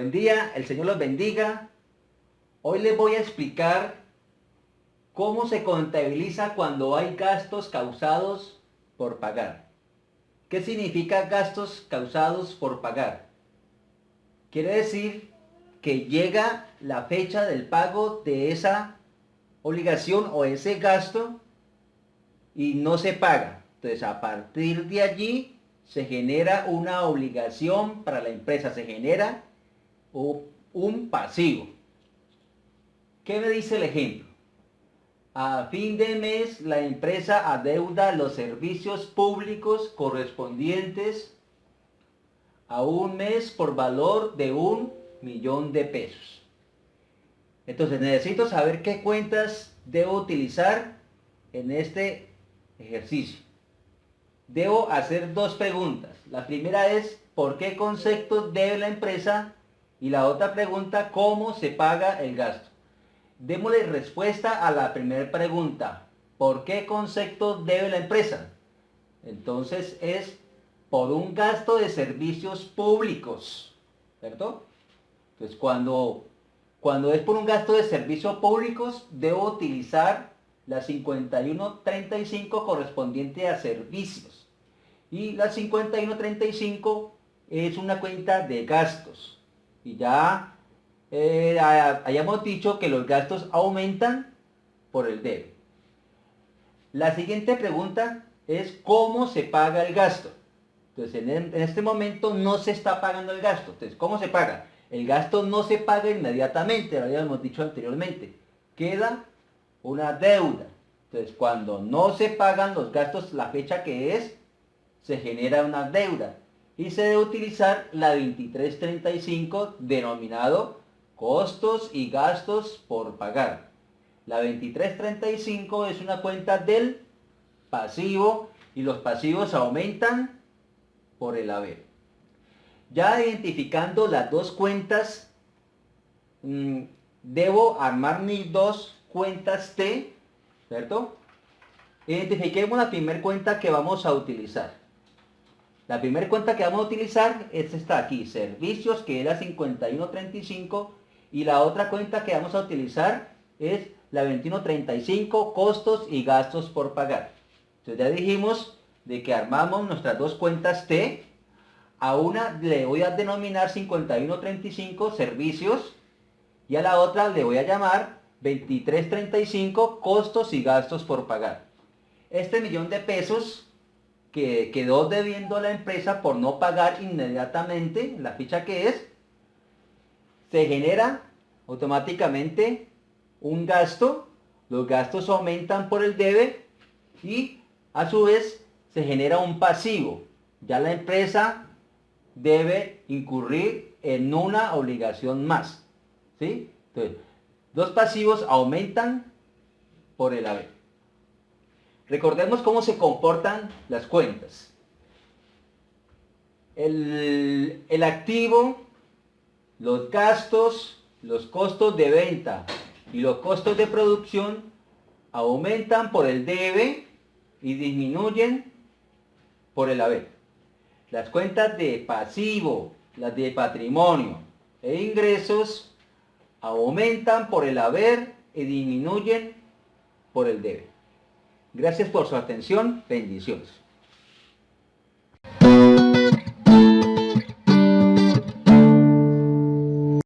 Buen día, el Señor los bendiga. Hoy les voy a explicar cómo se contabiliza cuando hay gastos causados por pagar. ¿Qué significa gastos causados por pagar? Quiere decir que llega la fecha del pago de esa obligación o ese gasto y no se paga. Entonces, a partir de allí se genera una obligación para la empresa, se genera un pasivo. ¿Qué me dice el ejemplo? A fin de mes la empresa adeuda los servicios públicos correspondientes a un mes por valor de 1.000.000 de pesos. Entonces necesito saber qué cuentas debo utilizar en este ejercicio. Debo hacer dos preguntas. La primera es ¿por qué concepto debe la empresa? Y la otra pregunta, ¿cómo se paga el gasto? Démosle respuesta a la primera pregunta. ¿Por qué concepto debe la empresa? Entonces es por un gasto de servicios públicos, ¿cierto? Entonces cuando es por un gasto de servicios públicos, debo utilizar la 5135 correspondiente a servicios. Y la 5135 es una cuenta de gastos. Y ya hayamos dicho que los gastos aumentan por el debe. La siguiente pregunta es ¿cómo se paga el gasto? Entonces en este momento no se está pagando el gasto. Entonces, ¿cómo se paga? El gasto no se paga inmediatamente, lo habíamos dicho anteriormente. Queda una deuda. Entonces, cuando no se pagan los gastos, la fecha que es, se genera una deuda. Y se debe utilizar la 2335 denominado costos y gastos por pagar. La 2335 es una cuenta del pasivo y los pasivos aumentan por el haber. Ya identificando las dos cuentas, debo armar mis dos cuentas T, ¿cierto? Identifiquemos la primera cuenta que vamos a utilizar. La primera cuenta que vamos a utilizar es esta aquí, servicios, que es la 5135, y la otra cuenta que vamos a utilizar es la 2135, costos y gastos por pagar. Entonces ya dijimos de que armamos nuestras dos cuentas T. A una le voy a denominar 5135 servicios y a la otra le voy a llamar 2335 costos y gastos por pagar. Este 1.000.000 de pesos que quedó debiendo a la empresa por no pagar inmediatamente la ficha que es, se genera automáticamente un gasto, los gastos aumentan por el debe y a su vez se genera un pasivo. Ya la empresa debe incurrir en una obligación más, ¿sí? Entonces, los pasivos aumentan por el haber. Recordemos cómo se comportan las cuentas. El activo, los gastos, los costos de venta y los costos de producción aumentan por el debe y disminuyen por el haber. Las cuentas de pasivo, las de patrimonio e ingresos aumentan por el haber y disminuyen por el debe. Gracias por su atención. Bendiciones.